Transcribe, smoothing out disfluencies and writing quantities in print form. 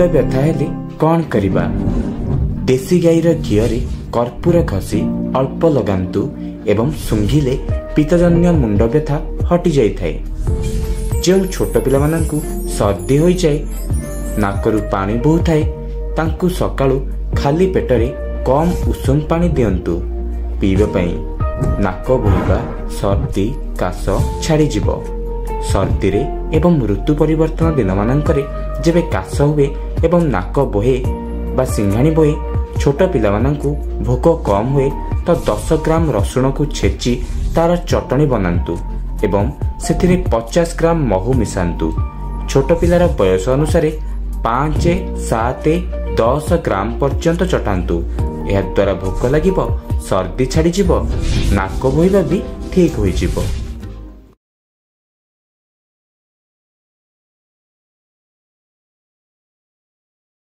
मुंड व्यथा हेले कौन करिबा। देसी गाईर घीरे कर्पूर घसी अल्प लगांतु एवं सुंघिले पीतजन्य मुंड व्यथा हटि जाई थाए। जो छोट पिला मानंकु सर्दी होई जाए नाकरु पानी बहु थाए तांकु सकाळु खाली पेटरे कम उषुम पानी दियंतु पीबा पई। नाक बोहिबा सर्दी काश छाड़ी जिवो। सर्दी रे एवं ऋतु परिवर्तन दिन मानंकरे जेबे काश हुए एवं नाक बोहे बा सिंघाणी बोहे छोट पिला मानंकु भोक कम हुए तो 10 ग्राम रसुण को छेची तार चटनी बनांतु एवं सेथिरे 50 ग्राम महू मिसांतु। छोट पिलार बयस अनुसार 5, 7, 10 ग्राम पर्यंत चटांतु। यह द्वारा भोक लागिबो, सर्दी छाड़ी जिवो, नाक बोहिबा भी ठीक होई जिवो।